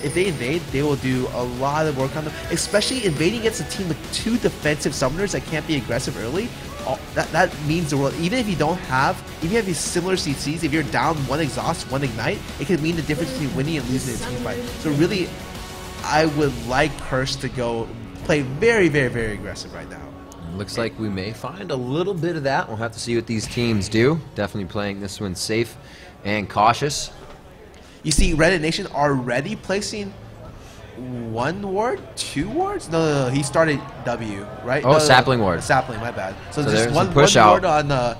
if they invade, they will do a lot of work on them, especially invading against a team with 2 defensive summoners that can't be aggressive early. That means the world. Even if you don't have, even if you have these similar CCs, if you're down 1 exhaust, 1 ignite, it could mean the difference between winning and losing a team fight. So really, I would like Curse to go play very, very, very aggressive right now. Looks like we may find a little bit of that. We'll have to see what these teams do. Definitely playing this one safe and cautious. You see ReN Nation already placing 1 ward, 2 wards? No, he started W, right? Oh, no, sapling ward. Sapling, my bad. So just there's one push ward out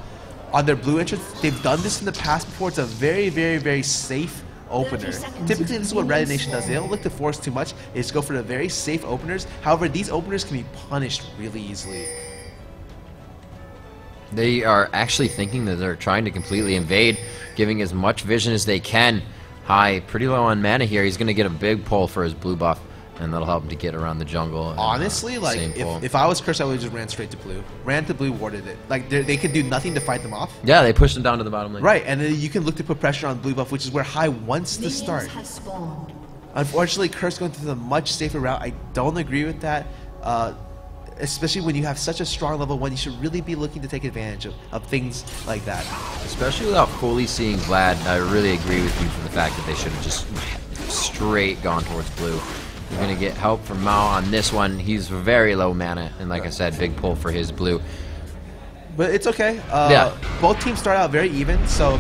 on their blue entrance. They've done this in the past before. It's a very, very, very safe opener. Typically, this is what ReN Nation does. They don't look to force too much. They just go for the very safe openers. However, these openers can be punished really easily. They are actually thinking that they're trying to completely invade, giving as much vision as they can. High, pretty low on mana here. He's going to get a big pull for his blue buff, and that'll help him to get around the jungle. And, honestly, like, if I was Curse, I would just ran straight to blue. Ran to blue, warded it. Like, they could do nothing to fight them off. Yeah, they pushed him down to the bottom lane. Right, and then you can look to put pressure on blue buff, which is where High wants to start. Unfortunately, Curse going to the much safer route. I don't agree with that. Especially when you have such a strong level 1, you should really be looking to take advantage of things like that. Especially without fully seeing Vlad, I really agree with you for the fact that they should have just straight gone towards blue. You're going to get help from Mao on this one. He's very low mana, and like I said, big pull for his blue. But it's okay. Yeah. Both teams start out very even, so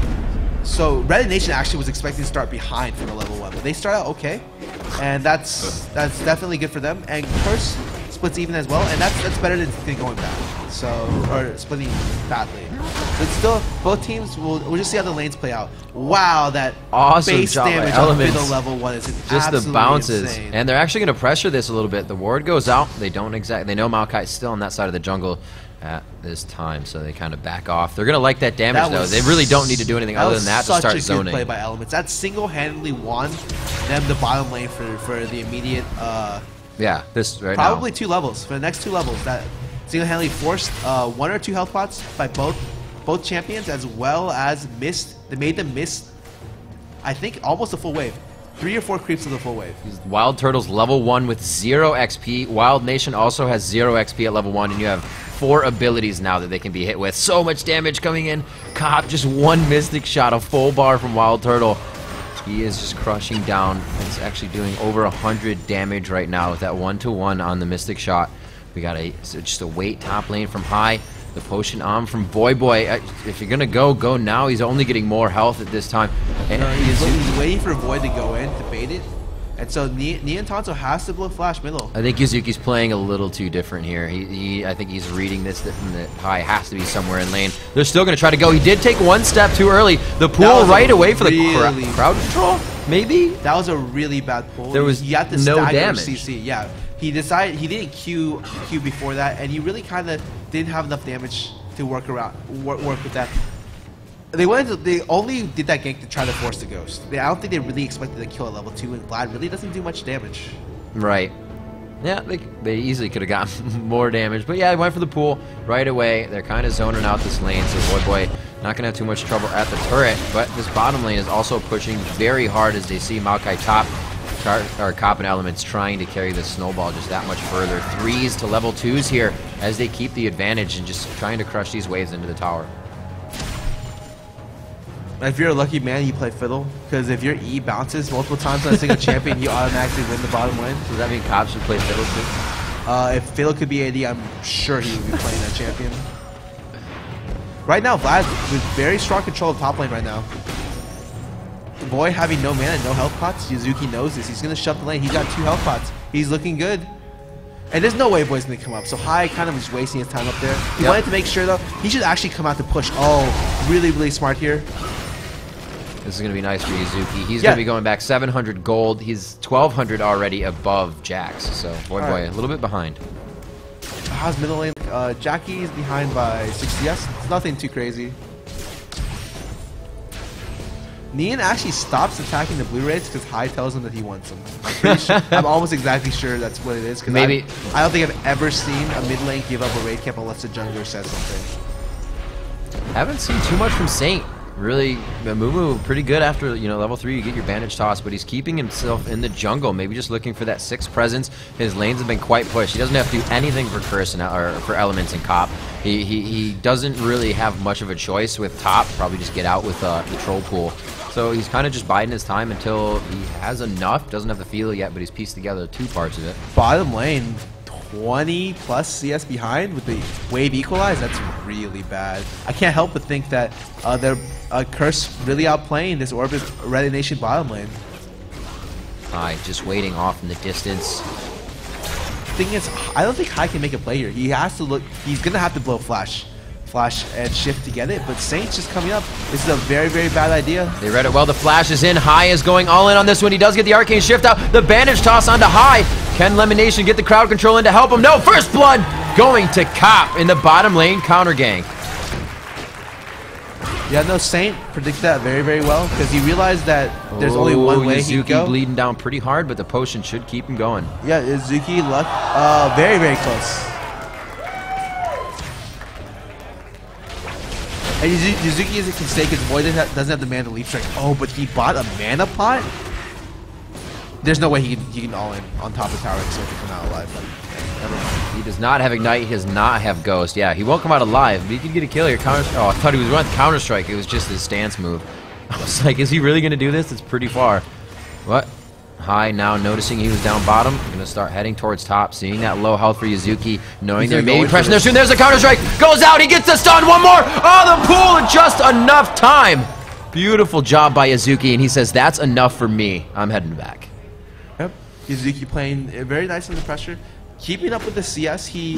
ReN Nation actually was expecting to start behind from the level 1, but they start out okay, and that's definitely good for them. And Curse splits even as well, and that's better than going bad. So, or splitting badly. But still, both teams we'll just see how the lanes play out. Wow, that awesome base job damage on on middle level 1 is just the bounces, insane. and they're actually going to pressure this a little bit. The ward goes out. They don't exactly. They know Maokai's still on that side of the jungle at this time, so they kind of back off. They're going to like that damage, though. They really don't need to do anything other than that to start zoning. Such a good play by Elements. That single-handedly won them the bottom lane for the immediate. Yeah, this right probably now. 2 levels for the next 2 levels. That single-handedly forced 1 or 2 health pots by both champions, as well as missed. They made them miss, I think, almost a full wave. 3 or 4 creeps of the full wave. Wild Turtle's level 1 with 0 XP. Wild Nation also has 0 XP at level 1, and you have 4 abilities now that they can be hit with. So much damage coming in. Cop, just 1 Mystic shot, a full bar from Wild Turtle. He is just crushing down. It's actually doing over 100 damage right now with that 1-to-1 on the Mystic shot. We got just a wait top lane from High. The potion on from Boy. If you're gonna go now. He's only getting more health at this time. And he's waiting for Void to go in to bait it. And so Neon Tonto has to blow flash middle. I think Yuzuki's playing a little too different here. I think he's reading this that High has to be somewhere in lane. They're still going to try to go. He did take 1 step too early. The pool right away for the crowd control, maybe? That was a really bad pull. There was you have to no stagger damage. CC. Yeah, he decided he didn't Q before that, and he really kind of didn't have enough damage to work with that. They only did that gank to try to force the ghost. I don't think they really expected to kill at level 2, and Vlad really doesn't do much damage. Right. Yeah, they easily could have gotten more damage. But yeah, they went for the pool right away. They're kind of zoning out this lane, so Boy not going to have too much trouble at the turret. But this bottom lane is also pushing very hard as they see Maokai top. Cop and Elements trying to carry the snowball just that much further. 3s to level 2s here as they keep the advantage and just trying to crush these waves into the tower. If you're a lucky man, you play Fiddle, because if your E bounces multiple times on a single champion, you automatically win the bottom lane. Does that mean Cop should play Fiddle too? If Fiddle could be AD, I'm sure he would be playing that champion. Right now, Vlad with very strong control of top lane right now. Boy having no mana, no health pots. Yuzuki knows this. He's going to shove the lane. He's got 2 health pots. He's looking good. And there's no way Boy's going to come up. So High kind of was wasting his time up there. He wanted to make sure, though, he should actually come out to push. Oh, really, really smart here. This is going to be nice for Yuzuki. He's going to be going back 700 gold. He's 1,200 already above Jax. So Boy, a little bit behind. How's middle lane? Jackie's behind by 60. Yes, it's nothing too crazy. Neon actually stops attacking the blue raids because High tells him that he wants them. I'm pretty sure. I'm almost exactly sure that's what it is. Maybe. I don't think I've ever seen a mid lane give up a raid camp unless the jungler says something. Haven't seen too much from Saint. Really, Mumu pretty good after, you know, level 3, you get your bandage toss, but he's keeping himself in the jungle, maybe just looking for that 6 presence. His lanes have been quite pushed. He doesn't have to do anything for Curse or for Elements and Cop. He doesn't really have much of a choice with top, probably just get out with the troll pool. So he's kind of just biding his time until he has enough. Doesn't have the feel yet, but he's pieced together 2 parts of it. Bottom lane, 20 plus CS behind with the wave equalize. That's really bad. I can't help but think that they're Curse really outplaying this Orbit Red Nation bottom lane. Just waiting off in the distance. Thing is, I don't think High can make a play here. He has to look. He's gonna have to blow Flash and Shift to get it. But Saint's just coming up. This is a very, very bad idea. They read it well. The Flash is in. High is going all in on this one. He does get the Arcane Shift out. The bandage toss onto High. Can Lemonation get the crowd control in to help him? No. First blood going to Cop in the bottom lane counter gank. Yeah, no, Saint predicted that very, very well because he realized that there's only one way he can go. Bleeding down pretty hard, but the potion should keep him going. Yeah, Izuki luck, very, very close. And Izuki can stake his void, doesn't have the mana leap strike. Oh, but he bought a mana pot? There's no way he can all in on top of tower so he can come out alive. Never mind. He does not have Ignite, he does not have Ghost. Yeah, he won't come out alive, but he can get a kill here. Oh, I thought he was running Counter Strike. It was just his stance move. I was like, is he really going to do this? It's pretty far. What? High now noticing he was down bottom. Going to start heading towards top, seeing that low health for Yuzuki, knowing there may be pressure there soon. There's a Counter Strike. Goes out. He gets the stun. One more. Oh, the pool. Just enough time. Beautiful job by Yuzuki, and he says, that's enough for me. I'm heading back. Yep. Yuzuki playing very nice under pressure. Keeping up with the CS, he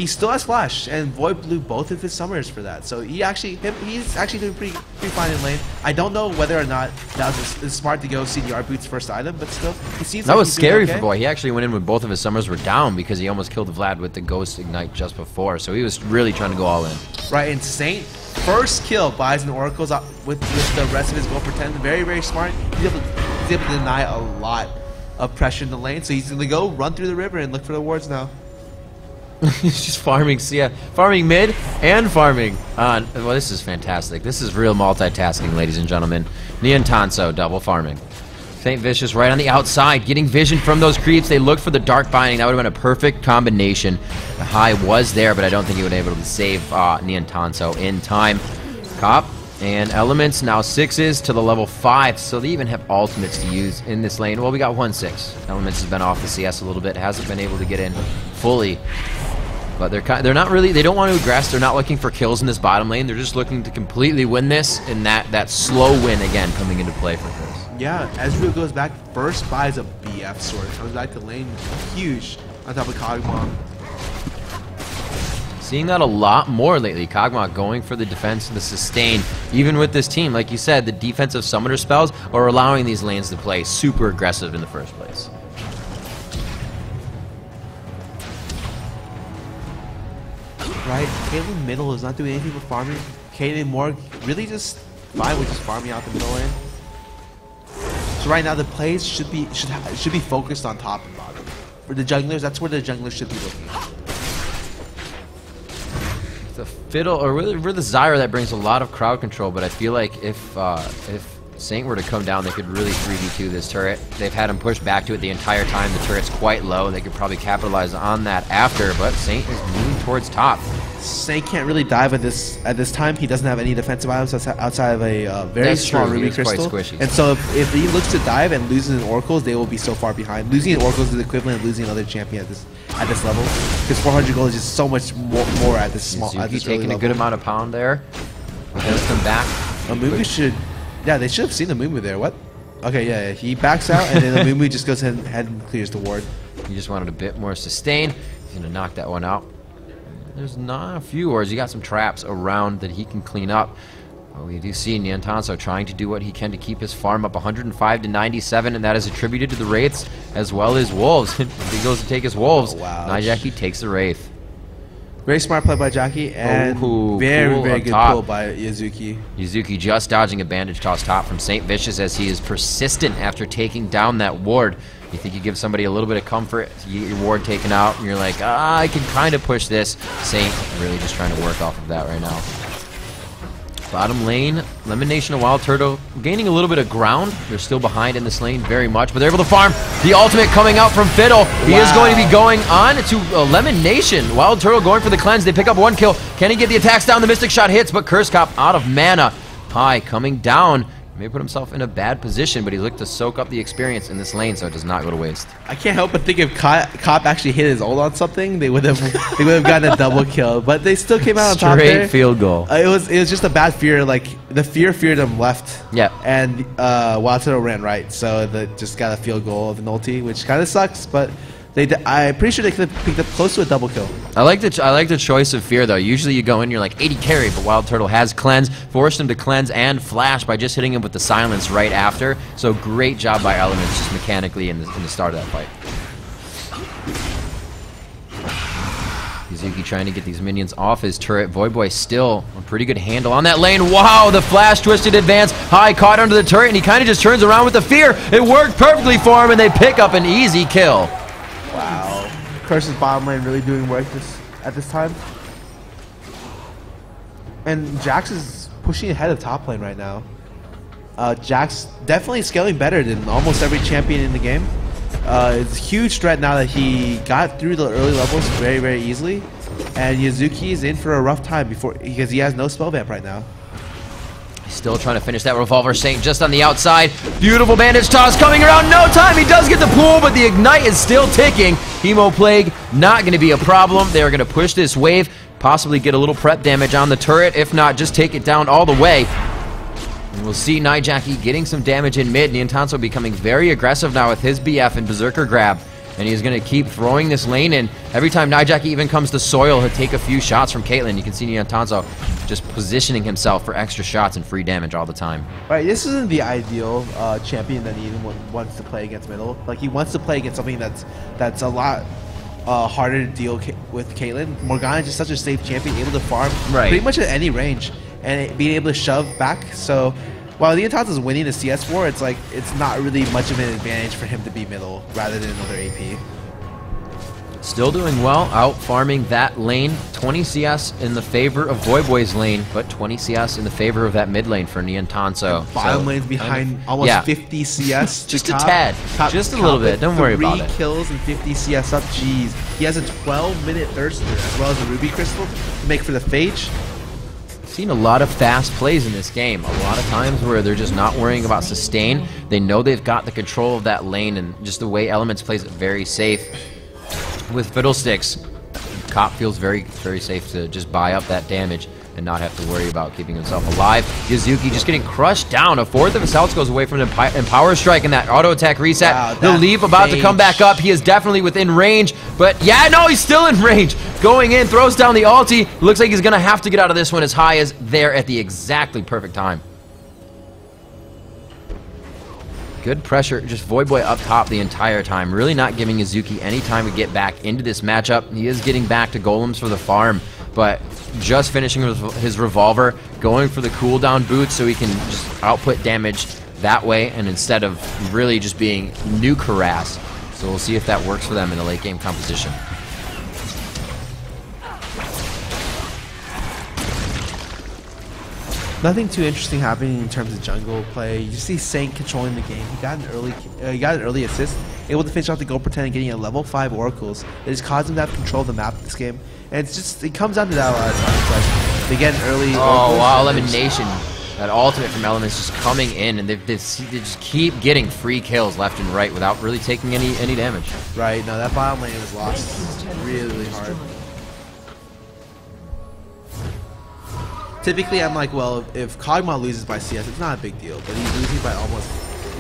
still has Flash, and Void blew both of his summers for that. So he's actually doing pretty fine in lane. I don't know whether or not that was smart to go CDR Boots first item, but still, he seems that like was scary okay. for Boy. He actually went in when both of his summers were down because he almost killed Vlad with the Ghost Ignite just before. So he was really trying to go all in. Right, and Saint first kill buys an Oracles with the rest of his gold pretend. Very, very smart. He's able to deny a lot of pressure in the lane, so he's gonna go run through the river and look for the wards now. He's just farming, farming mid and farming on. Well, this is fantastic. This is real multitasking, ladies and gentlemen. Neon Tanso double farming. Saint Vicious right on the outside, getting vision from those creeps. They looked for the Dark Binding. That would have been a perfect combination. The High was there, but I don't think he would have been able to save Neon Tanso in time. Cop and Elements now 6s to the level 5, so they even have ultimates to use in this lane. Well, we got 1-6. Elements has been off the CS a little bit, hasn't been able to get in fully. But they're not really, they don't want to aggress. They're not looking for kills in this bottom lane. They're just looking to completely win this, and that slow win again coming into play for Chris. Yeah, Ezreal goes back, first buys a BF sword, comes back to lane, huge on top of Kog'Maw. Seeing that a lot more lately. Kog'Maw going for the defense and the sustain. Even with this team, like you said, the defensive summoner spells are allowing these lanes to play super aggressive in the first place. Right, Caitlyn middle is not doing anything but farming. Caitlyn more really just fine with just farming out the middle lane. So right now the plays should be focused on top and bottom. For the junglers, that's where the junglers should be looking. The Fiddle, or with the Zyra, that brings a lot of crowd control, but I feel like if Saint were to come down, they could really 3v2 this turret. They've had him push back to it the entire time. The turret's quite low. They could probably capitalize on that after, but Saint is moving towards top. Saint can't really dive at this time. He doesn't have any defensive items outside of a very small Ruby Crystal. And so if he looks to dive and loses in Oracles, they will be so far behind. Losing in Oracles is equivalent of losing another champion at this level, because 400 gold is just so much more at this small. At this taking a good amount of pound there. Let's come back. Amumu should, yeah, they should have seen the Amumu there. What? Okay, yeah, he backs out and then Amumu just goes ahead and clears the ward. He just wanted a bit more sustain. He's gonna knock that one out. There's not a few wards. You got some traps around that he can clean up. Well, we do see Neon Tanso trying to do what he can to keep his farm up 105 to 97, and that is attributed to the Wraiths as well as Wolves. He goes to take his Wolves. Oh, wow. Najaki takes the Wraith. Very smart play by Jackie, and very good pull by Yuzuki. Yuzuki just dodging a bandage toss top from Saint Vicious as he is persistent after taking down that ward. You think you give somebody a little bit of comfort, you get your ward taken out, and you're like, I can kind of push this. Saint really just trying to work off of that right now. Bottom lane, Lemon Nation and Wild Turtle gaining a little bit of ground. They're still behind in this lane very much, but they're able to farm. The ultimate coming out from Fiddle. He is going to be going on to Lemon Nation. Wild Turtle going for the cleanse. They pick up 1 kill. Can he get the attacks down? The Mystic Shot hits, but Curse Cop out of mana. Pi coming down. May put himself in a bad position, but he looked to soak up the experience in this lane, so it does not go to waste. I can't help but think if Cop actually hit his ult on something, they would have gotten a double kill. But they still came out on top there. Straight field goal. It was just a bad fear. Like the feared them left. Yeah. And Wild Turtle ran right, so they just got a field goal of an ulti, which kind of sucks. But I'm pretty sure they could have picked up close to a double kill. I like the choice of fear though. Usually you go in, you're like 80 carry, but Wild Turtle has cleanse, forced him to cleanse and flash by just hitting him with the silence right after. So great job by Elements just mechanically in the start of that fight. Yuzuki trying to get these minions off his turret. Voyboy still a pretty good handle on that lane. Wow, the flash twisted advance. High caught under the turret, and he kind of just turns around with the fear. It worked perfectly for him, and they pick up an easy kill. Wow. Curse's bottom lane really doing work at this time. And Jax is pushing ahead of top lane right now. Jax definitely scaling better than almost every champion in the game. It's a huge threat now that he got through the early levels very, very easily. And Yuzuki is in for a rough time because he has no spell vamp right now. Still trying to finish that Revolver Saint just on the outside. Beautiful bandage toss coming around. No time. He does get the pool, but the Ignite is still ticking. Hemo Plague not going to be a problem. They're going to push this wave, possibly get a little prep damage on the turret. If not, just take it down all the way. And we'll see Nijaki getting some damage in mid. Niantanso becoming very aggressive now with his BF and Berserker Grab. And he's going to keep throwing this lane in. Every time Nijaki even comes to soil, he'll take a few shots from Caitlyn. You can see Niantanso just positioning himself for extra shots and free damage all the time. Right, this isn't the ideal champion that he even wants to play against middle. Like, he wants to play against something that's a lot harder to deal with Caitlyn. Morgana is just such a safe champion, able to farm pretty much at any range and being able to shove back. So while Niantanso is winning the CS war, it's like it's not really much of an advantage for him to be middle rather than another AP. Still doing well, out farming that lane. 20 CS in the favor of Voyboy's lane, but 20 CS in the favor of that mid lane for Niantanso. Bottom lane's behind almost 50 CS. Just a tad. Just a little bit. Don't worry about it. 3 kills and 50 CS up. Jeez. He has a 12-minute Thirster as well as a Ruby Crystal to make for the Phage. Seen a lot of fast plays in this game. A lot of times where they're just not worrying about sustain. They know they've got the control of that lane, and just the way Elements plays it very safe. With Fiddlesticks, Cop feels very, very safe to just buy up that damage and not have to worry about keeping himself alive. Yuzuki just getting crushed down. A fourth of his health goes away from the Empower Strike and that auto attack reset. Wow, the leap about to come back up. He is definitely within range, but yeah, no, he's still in range. Going in, throws down the ulti. Looks like he's going to have to get out of this one as high as there at the exactly perfect time. Good pressure, just Voyboy up top the entire time, really not giving Yuzuki any time to get back into this matchup. He is getting back to golems for the farm, but just finishing with his Revolver, going for the cooldown boots so he can just output damage that way, and instead of really just being nuke harass. So we'll see if that works for them in the late game composition. Nothing too interesting happening in terms of jungle play. You see Saint controlling the game. He got an early assist, able to finish off the Go Pretend and getting a level 5 Oracles. It has caused him to have control of the map this game. And it comes down to that a lot of times. Like, they get an early Oh, wow, Elimination. That ultimate from Elements just coming in, and they just keep getting free kills left and right without really taking any damage. Right, no, that bottom lane was lost really, really hard. Typically, I'm like, well, if Kog'Maw loses by CS, it's not a big deal. But he's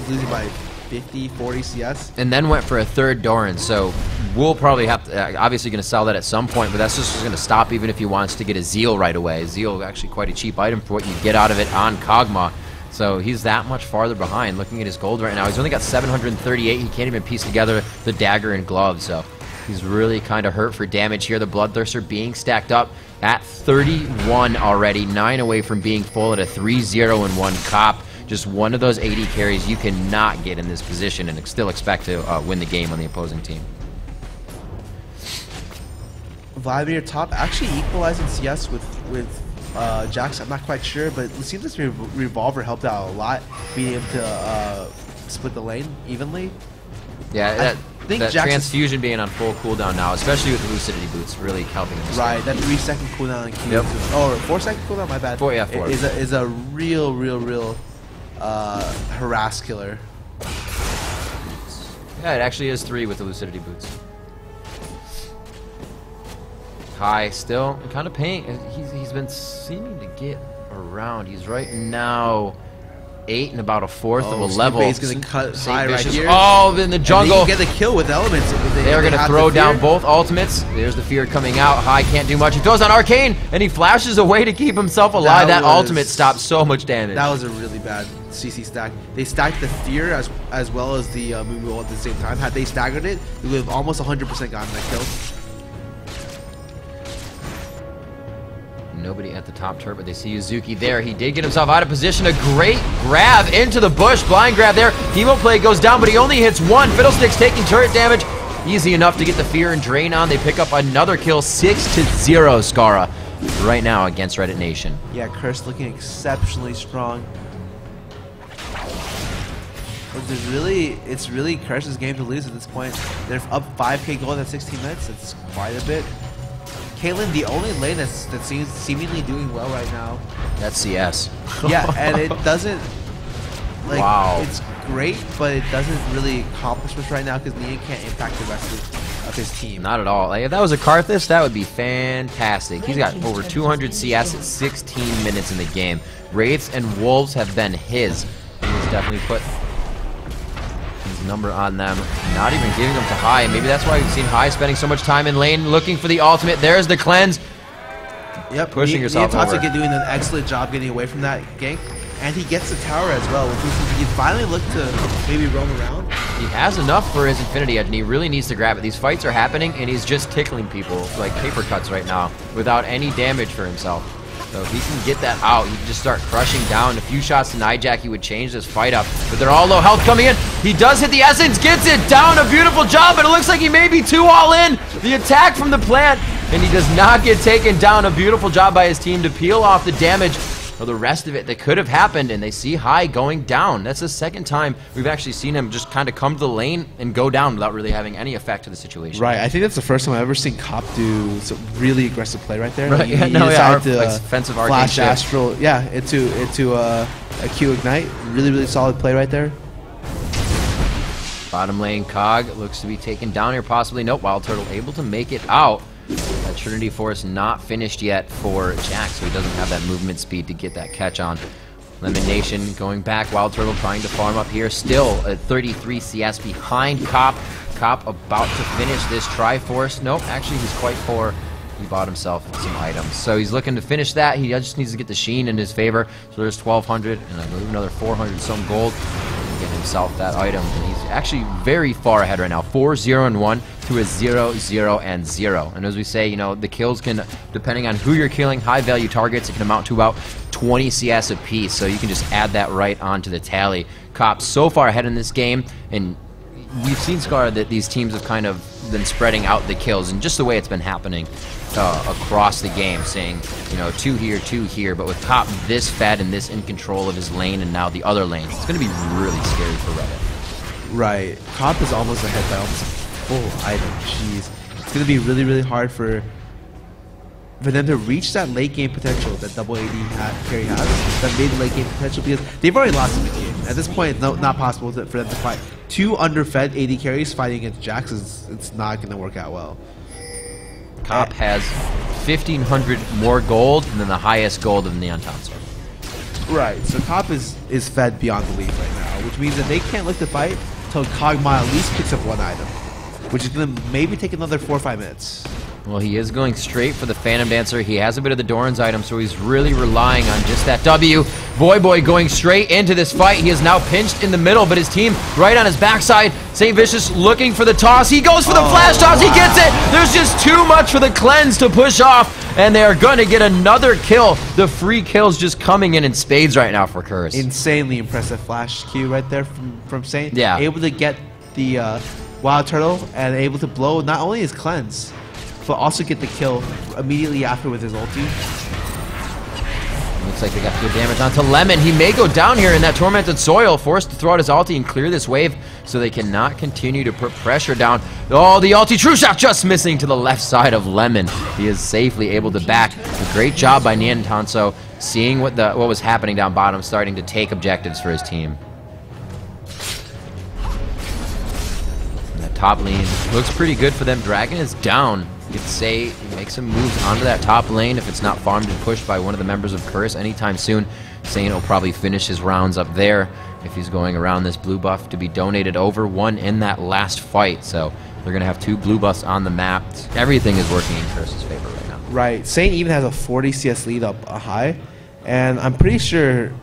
losing by 50, 40 CS. And then went for a third Doran, so we'll probably have to, obviously going to sell that at some point, but that's just going to stop even if he wants to get a Zeal right away. Zeal actually quite a cheap item for what you get out of it on Kog'Maw. So he's that much farther behind. Looking at his gold right now, he's only got 738. He can't even piece together the dagger and gloves, so he's really kind of hurt for damage here. The Bloodthirster being stacked up at 31 already, 9 away from being full at a 3-0 and 1 Cop. Just one of those 80 carries you cannot get in this position and still expect to win the game on the opposing team. Vladimir top actually equalizing CS with Jax, I'm not quite sure, but it seems this Revolver helped out a lot, being able to split the lane evenly. Yeah, I think that Jax transfusion being on full cooldown now, especially with the lucidity boots, really helping him. Right, that 3-second cooldown in Q. Yep. Oh, 4-second cooldown, my bad. 4 Is a real harass killer. Yeah, it actually is 3 with the lucidity boots. High still, kind of paying. He's been seeming to get around. He's right now 8 and about a fourth of a level. He's gonna cut high right here. Oh, in the jungle. And they get the kill with elements. They're gonna throw down both ultimates. There's the fear coming out. High can't do much. He throws on Arcane, and he flashes away to keep himself alive. That ultimate stops so much damage. That was a really bad CC stack. They stacked the fear as well as the Moo at the same time. Had they staggered it, we would have almost 100% gotten that kill. Nobody at the top turret, but they see Yuzuki there. He did get himself out of position. A great grab into the bush. Blind grab there. Hemo play goes down, but he only hits one. Fiddlesticks taking turret damage. Easy enough to get the fear and drain on. They pick up another kill. 6-0 Skara right now against Reddit Nation. Yeah, Curse looking exceptionally strong. But it's really Curse's game to lose at this point. They're up 5k gold at 16 minutes. It's quite a bit. Caitlyn, the only lane that seems seemingly doing well right now. That's CS. Yeah, and it doesn't, like, wow. It's great, but it doesn't really accomplish much right now because Neon can't impact the rest of his team. Not at all. Like, if that was a Karthus, that would be fantastic. He's got over 200 CS at 16 minutes in the game. Wraiths and Wolves have been his. He's definitely put his number on them. Not even giving them to High. Maybe that's why we've seen High spending so much time in lane looking for the ultimate. There's the cleanse. Yep, pushing yourself over. Neon doing an excellent job getting away from that gank. And he gets the tower as well, which means he finally looked to maybe roam around. He has enough for his Infinity Edge, and he really needs to grab it. These fights are happening, and he's just tickling people like paper cuts right now without any damage for himself. So if he can get that out, he can just start crushing down. A few shots to Nijak, he would change this fight up. But they're all low health coming in. He does hit the Essence, gets it down. A beautiful job, but it looks like he may be too all in. The attack from the plant, and he does not get taken down. A beautiful job by his team to peel off the damage or the rest of it that could have happened, and they see High going down. That's the second time we've actually seen him just kind of come to the lane and go down without really having any effect to the situation. Right, I think that's the first time I've ever seen Cop do some really aggressive play right there. Right, Like, offensive arcane flash shift. Astral, yeah, into a Q Ignite. Really solid play right there. Bottom lane, Cog looks to be taken down here possibly. Nope, Wild Turtle able to make it out. That Trinity Force not finished yet for Jack, so he doesn't have that movement speed to get that catch on. Lemon Nation going back. Wild Turtle trying to farm up here. Still at 33 CS behind Cop. Cop about to finish this Triforce. Nope, actually he's quite poor. He bought himself some items. So he's looking to finish that. He just needs to get the Sheen in his favor. So there's 1,200 and I believe another 400 some gold. Get himself that item, and he's actually very far ahead right now. 4-0-1 to a 0-0-0. And as we say, you know, the kills can, depending on who you're killing, high value targets, it can amount to about 20 CS apiece. So you can just add that right onto the tally. Cop so far ahead in this game, and we've seen, Scar, that these teams have kind of been spreading out the kills, and just the way it's been happening across the game, saying, you know, 2 here, but with Cop this fed and this in control of his lane and now the other lanes, it's going to be really scary for Reddit. Right, Cop is almost ahead by almost a full item. Jeez, it's going to be really hard for them to reach that late game potential that double AD carry has, that mid late game potential, because they've already lost the mid game. At this point, it's not possible for them to fight 2 underfed AD carries fighting against Jax. It's not going to work out well. Cop has 1,500 more gold than the highest gold of Neon Townstar. Right, so Cop is fed beyond belief right now, which means that they can't look to fight until Kog'Maw at least picks up 1 item, which is going to maybe take another 4 or 5 minutes. Well, he is going straight for the Phantom Dancer. He has a bit of the Doran's item, so he's really relying on just that W. Boy going straight into this fight. He is now pinched in the middle, but his team right on his backside. St. Vicious looking for the toss. He goes for the flash toss. Wow. He gets it. There's just too much for the cleanse to push off, and they are going to get another kill. The free kills just coming in spades right now for Curse. Insanely impressive flash Q right there from Saint. Yeah. Able to get the Wild Turtle and able to blow not only his cleanse, but also get the kill immediately after with his ulti. Looks like they got good damage onto Lemon. He may go down here in that Tormented Soil, forced to throw out his ulti and clear this wave so they cannot continue to put pressure down. Oh, the ulti True Shot just missing to the left side of Lemon. He is safely able to back. A great job by Niantanso, seeing what was happening down bottom, starting to take objectives for his team. And that top lane looks pretty good for them. Dragon is down. You could say make some moves onto that top lane if it's not farmed and pushed by one of the members of Curse anytime soon. Saint will probably finish his rounds up there if he's going around this blue buff to be donated over. One in that last fight, so they're going to have 2 blue buffs on the map. Everything is working in Curse's favor right now. Right. Saint even has a 40 CS lead up high, and I'm pretty sure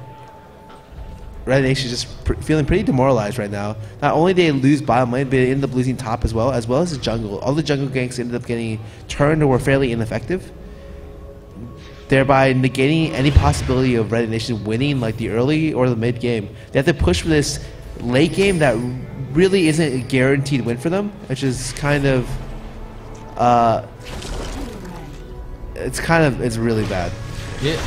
ReN Nation is just feeling pretty demoralized right now. Not only did they lose bottom lane, but they ended up losing top as well as the jungle. All the jungle ganks ended up getting turned or were fairly ineffective, thereby negating any possibility of ReN Nation winning like the early or the mid game. They have to push for this late game that really isn't a guaranteed win for them, which is kind of it's really bad. Yeah.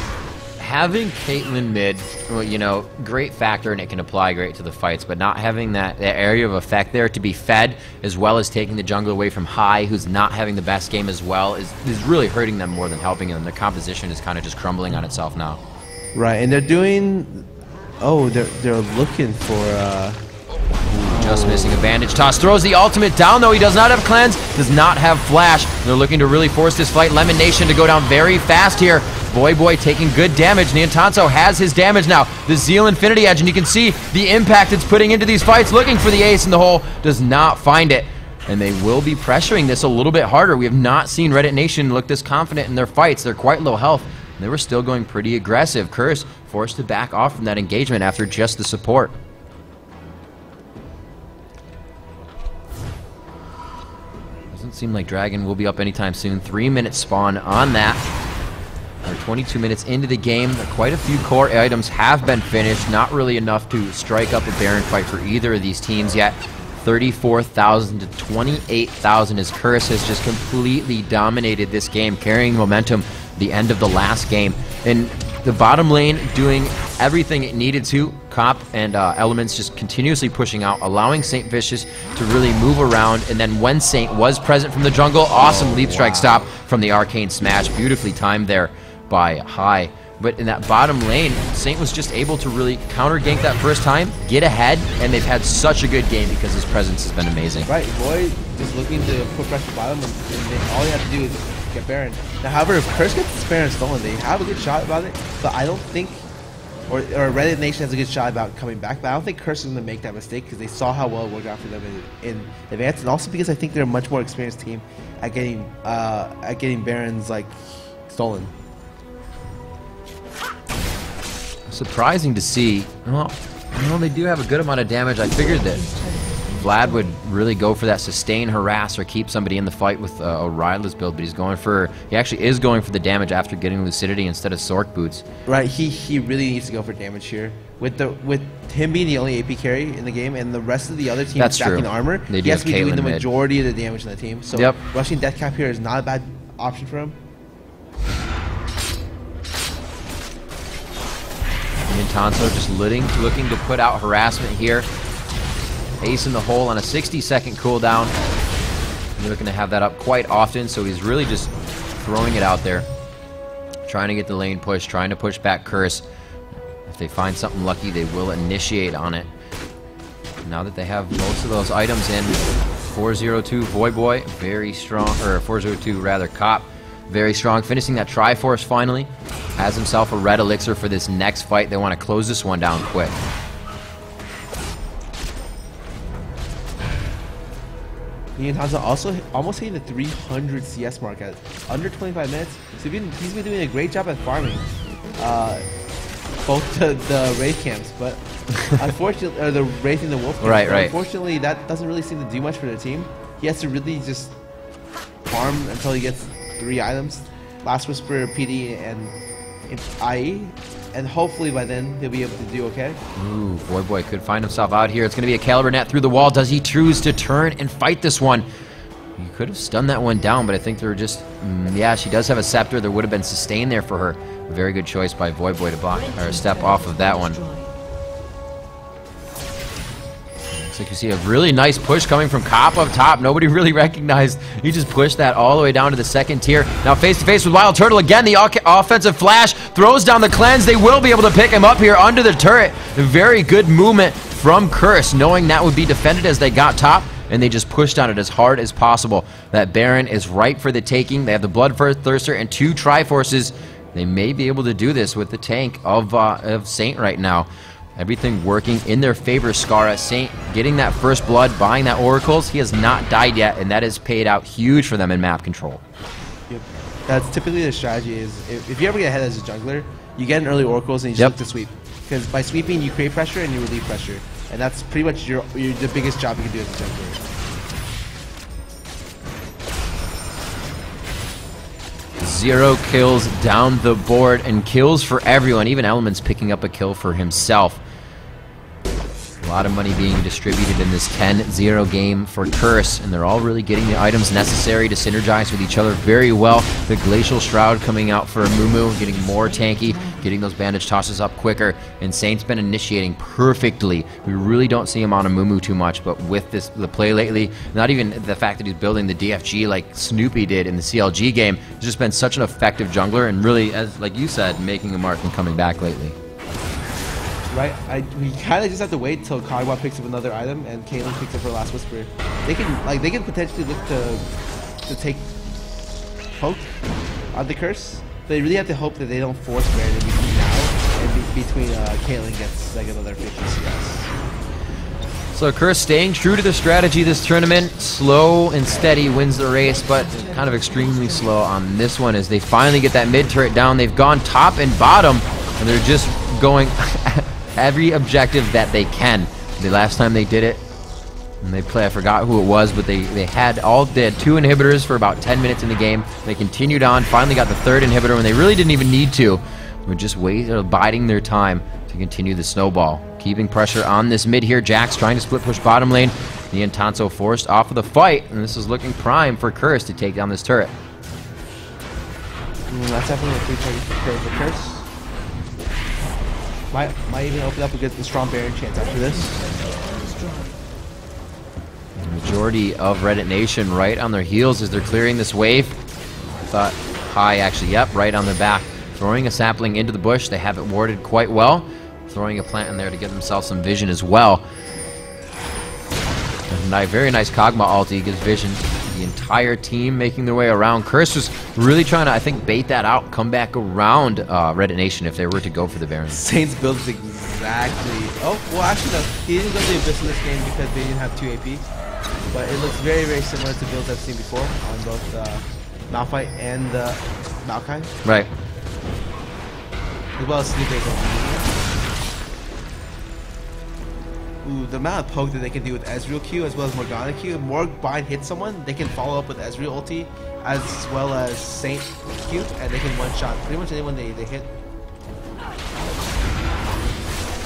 Having Caitlyn mid, well, you know, great factor, and it can apply great to the fights, but not having that area of effect there to be fed, as well as taking the jungle away from High, who's not having the best game as well, is really hurting them more than helping them. The composition is kind of just crumbling on itself now. Right, and they're doing... Oh, they're looking for... Just missing a bandage toss. Throws the ultimate down, though. He does not have cleanse, does not have flash. They're looking to really force this fight. Lemon Nation to go down very fast here. Boy taking good damage. Niantanso has his damage now. The Zeal Infinity Edge, and you can see the impact it's putting into these fights. Looking for the ace in the hole, does not find it. And they will be pressuring this a little bit harder. We have not seen Reddit Nation look this confident in their fights. They're quite low health. And they were still going pretty aggressive. Curse forced to back off from that engagement after just the support. Doesn't seem like Dragon will be up anytime soon. 3-minute spawn on that. We're 22 minutes into the game. Quite a few core items have been finished. Not really enough to strike up a Baron fight for either of these teams yet. 34,000 to 28,000 as Curse has just completely dominated this game, carrying momentum the end of the last game. And the bottom lane doing everything it needed to. Cop and Elements just continuously pushing out, allowing Saint Vicious to really move around. And then when Saint was present from the jungle, awesome leap strike stop from the Arcane Smash. Beautifully timed there by High. But in that bottom lane, Saint was just able to really counter gank that first time, get ahead, and they've had such a good game because his presence has been amazing. Right, Boy just looking to put pressure bottom, and all you have to do is get Baron. Now, however, if Curse gets this Baron stolen, they have a good shot about it, but I don't think, or Reddit Nation has a good shot about coming back, but I don't think Curse is going to make that mistake because they saw how well it worked out for them in advance, and also because I think they're a much more experienced team at getting Barons like stolen. Surprising to see. Well, they do have a good amount of damage. I figured that Vlad would really go for that sustain, harass, or keep somebody in the fight with a Ryla's build, but he actually is going for the damage after getting Lucidity instead of Sork Boots. Right, he really needs to go for damage here. With him being the only AP carry in the game and the rest of the other team stacking armor, he has to be doing the majority of the damage in the team. So rushing Death Cap here is not a bad option for him. Niantanso just looking to put out harassment here. Ace in the hole on a 60-second cooldown. You're looking to have that up quite often, so he's really just throwing it out there. Trying to get the lane push, trying to push back Curse. If they find something lucky, they will initiate on it. Now that they have most of those items in, 402 Voyboy, very strong, or 402 rather, Cop. Very strong, finishing that Triforce finally. Has himself a red elixir for this next fight. They want to close this one down quick. Niantanso also almost hitting the 300 CS mark at under 25 minutes. So he's been doing a great job at farming both the Wraith camps, but unfortunately, or the Wraith and the Wolf camps. Right. Unfortunately, that doesn't really seem to do much for their team. He has to really just farm until he gets 3 items. Last Whisper, PD, and IE. And hopefully by then he'll be able to do okay. Ooh, Voyboy could find himself out here. It's going to be a Caliber Net through the wall. Does he choose to turn and fight this one? He could have stunned that one down, but I think they're just... yeah, she does have a Scepter. There would have been sustain there for her. A very good choice by Voyboy to block or step off of that one. Looks like you see a really nice push coming from Cop up top. Nobody really recognized. He just pushed that all the way down to the second tier. Now face to face with Wild Turtle again. The offensive flash throws down the cleanse. They will be able to pick him up here under the turret. A very good movement from Curse, knowing that would be defended as they got top, and they just pushed on it as hard as possible. That Baron is ripe for the taking. They have the Bloodthirster and 2 Triforces. They may be able to do this with the tank of Saint right now. Everything working in their favor. Scarra, Saint getting that first blood, buying that Oracles. He has not died yet, and that has paid out huge for them in map control. Yep. That's typically the strategy is, if you ever get ahead as a jungler, you get an early Oracles and you just look to sweep. Because by sweeping, you create pressure and you relieve pressure. And that's pretty much the biggest job you can do as a jungler. Zero kills down the board, and kills for everyone. Even Element's picking up a kill for himself. A lot of money being distributed in this 10-0 game for Curse, and they're all really getting the items necessary to synergize with each other very well. The Glacial Shroud coming out for Mumu, getting more tanky, getting those bandage tosses up quicker, and Saint's been initiating perfectly. We really don't see him on a Mumu too much, but with the play lately, not even the fact that he's building the DFG like Snoopy did in the CLG game, he's just been such an effective jungler, and really, as like you said, making a mark and coming back lately. Right, we kind of just have to wait till Kagwa picks up another item and Caitlyn picks up her last Whisper. They can potentially look to take poke on the Curse. They really have to hope that they don't force Baron in between now and between Caitlyn gets like another 50 CS. So Curse staying true to the strategy this tournament. Slow and steady wins the race, but kind of extremely slow on this one as they finally get that mid turret down. They've gone top and bottom, and they're just going every objective that they can. The last time they did it, and I forgot who it was, but they had 2 inhibitors for about 10 minutes in the game. They continued on, finally got the 3rd inhibitor when they really didn't even need to. They were just biding their time to continue the snowball. Keeping pressure on this mid here. Jax trying to split push bottom lane. The Entanso forced off of the fight, and this is looking prime for Curse to take down this turret. That's definitely a free target for Curse. Might even open up a good strong Baron chance after this. The majority of Reddit Nation right on their heels as they're clearing this wave. I thought High actually, yep, right on their back. Throwing a sapling into the bush. They have it warded quite well. Throwing a plant in there to give themselves some vision as well. And a very nice Kog'Maw ulti gives vision. The entire team making their way around. Curse was really trying to, I think, bait that out, come back around Reddit Nation if they were to go for the Baron. Saints build is exactly... Oh, well, actually, no. He didn't go to the Abyss in this game because they didn't have 2 AP. But it looks very, very similar to builds I've seen before on both Malphite and Maokai. Right. As well as Snoop. Ooh, the amount of poke that they can do with Ezreal Q as well as Morgana Q. If Morgana hits someone, they can follow up with Ezreal ulti as well as Saint Q, and they can one-shot pretty much anyone they hit.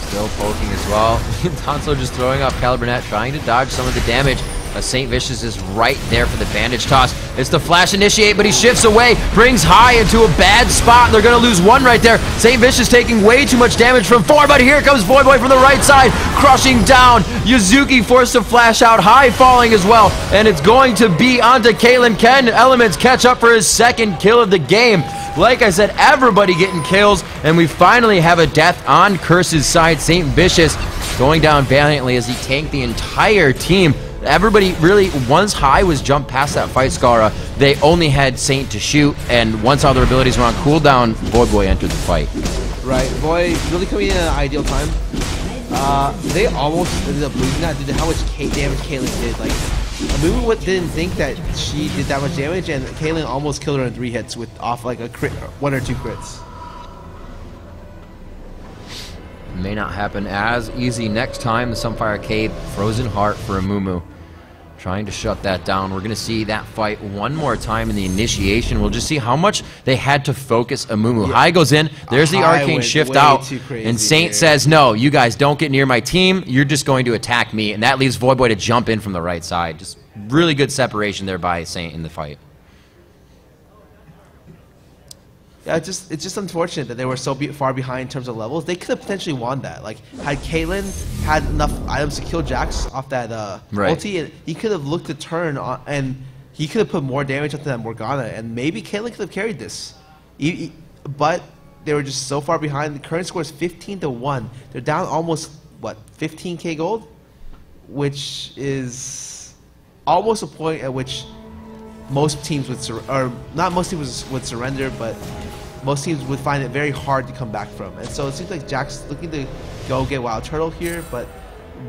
Still poking as well. Tonso just throwing off Caliburnet, trying to dodge some of the damage. Saint Vicious is right there for the bandage toss. It's the flash initiate, but he shifts away, brings High into a bad spot, and they're going to lose 1 right there. Saint Vicious taking way too much damage from 4, but here comes Voyboy from the right side, crushing down. Yuzuki forced to flash out, High falling as well, and it's going to be onto Caitlyn. Can Elements catch up for his 2nd kill of the game? Like I said, everybody getting kills, and we finally have a death on Curse's side. Saint Vicious going down valiantly as he tanked the entire team. Everybody really, once High was jumped past that fight, Scarra, they only had Saint to shoot, and once all their abilities were on cooldown, Voyboy entered the fight. Right, Boy really coming in at an ideal time. They almost ended up losing that due to how much damage Caitlyn did. Like, Amumu didn't think that she did that much damage, and Caitlyn almost killed her in 3 hits with off like a crit, 1 or 2 crits. May not happen as easy next time. The Sunfire Cave, Frozen Heart for Amumu. Trying to shut that down. We're going to see that fight one more time in the initiation. We'll just see how much they had to focus Amumu. Yeah. High goes in. There's the arcane shift out. And Saint says, no, you guys don't get near my team. You're just going to attack me. And that leaves Voyboy to jump in from the right side. Just really good separation there by Saint in the fight. Yeah, it's just unfortunate that they were so far behind in terms of levels. They could have potentially won that. Like, had Caitlyn had enough items to kill Jax off that ulti, he could have looked to turn on, and he could have put more damage onto that Morgana, and maybe Caitlyn could have carried this. But they were just so far behind. The current score is 15-1. They're down almost, what, 15k gold? Which is almost a point at which most teams would, or not most teams would surrender, but most teams would find it very hard to come back from. And so it seems like Jack's looking to go get Wild Turtle here, but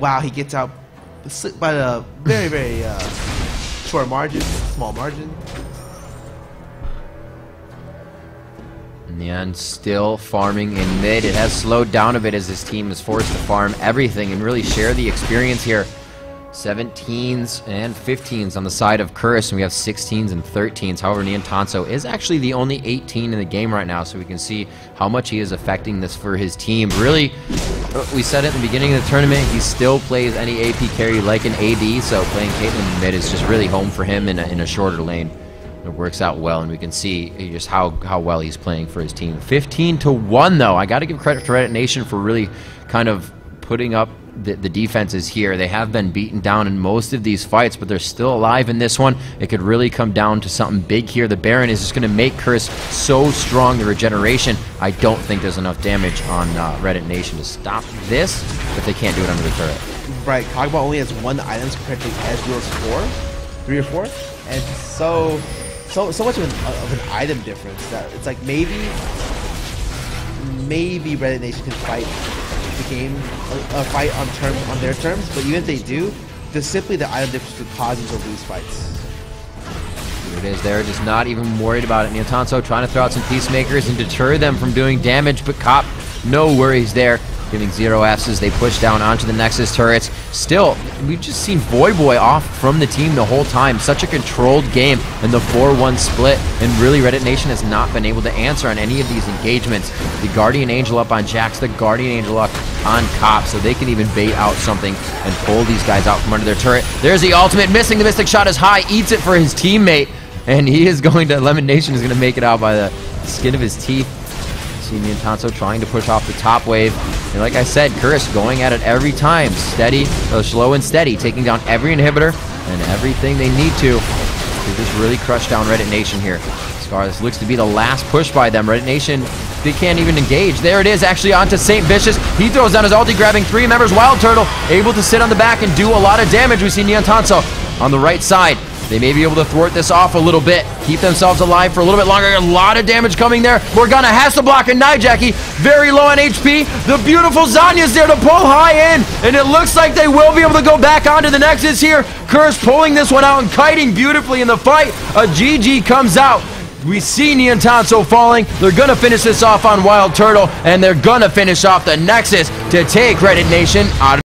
wow, he gets out by a very, very short margin, small margin. And still farming in mid. It has slowed down a bit as his team is forced to farm everything and really share the experience here. 17s and 15s on the side of Curse, and we have 16s and 13s. However, Niantanso is actually the only 18 in the game right now, so we can see how much he is affecting this for his team. Really, we said it in the beginning of the tournament, he still plays any AP carry like an AD, so playing Caitlyn in mid is just really home for him in a shorter lane. It works out well, and we can see just how well he's playing for his team. 15-1, though. I got to give credit to Reddit Nation for really kind of putting up the defenses here. They have been beaten down in most of these fights, but they're still alive in this one. It could really come down to something big here. The Baron is just going to make Curse so strong, the regeneration. I don't think there's enough damage on Reddit Nation to stop this, but they can't do it under the turret. Right, Kog'Maw only has 1 item compared to Ezreal's 3 or 4, and so much of an item difference that it's like maybe Reddit Nation can fight the game, fight on their terms, but even if they do, just simply the item difference could cause them to lose fights. Here it is. They're just not even worried about it. Niantanso trying to throw out some peacemakers and deter them from doing damage, but Cop, no worries there. Giving 0 Fs as they push down onto the Nexus turrets. Still, we've just seen Voyboy off from the team the whole time. Such a controlled game in the 4-1 split, and really Reddit Nation has not been able to answer on any of these engagements. The Guardian Angel up on Jax, the Guardian Angel up on Cop, so they can even bait out something and pull these guys out from under their turret. There's the ultimate, missing the Mystic Shot is high, eats it for his teammate, and he is going to, Lemon Nation is going to make it out by the skin of his teeth. See Niantanso trying to push off the top wave. And like I said, Curse going at it every time. Steady, slow and steady, taking down every inhibitor and everything they need to just really crush down Reddit Nation here. Scar, this looks to be the last push by them. Reddit Nation, they can't even engage. There it is, actually onto St. Vicious. He throws down his ulti, grabbing 3 members. Wild Turtle able to sit on the back and do a lot of damage. We see Niantanso on the right side. They may be able to thwart this off a little bit, keep themselves alive for a little bit longer. A lot of damage coming there. Morgana has to block a Nijaki, very low on HP. The beautiful Zanya's there to pull high in, and it looks like they will be able to go back onto the Nexus here. Curse pulling this one out and kiting beautifully in the fight. A GG comes out. We see Niantanso falling. They're going to finish this off on Wild Turtle, and they're going to finish off the Nexus to take Reddit Nation out of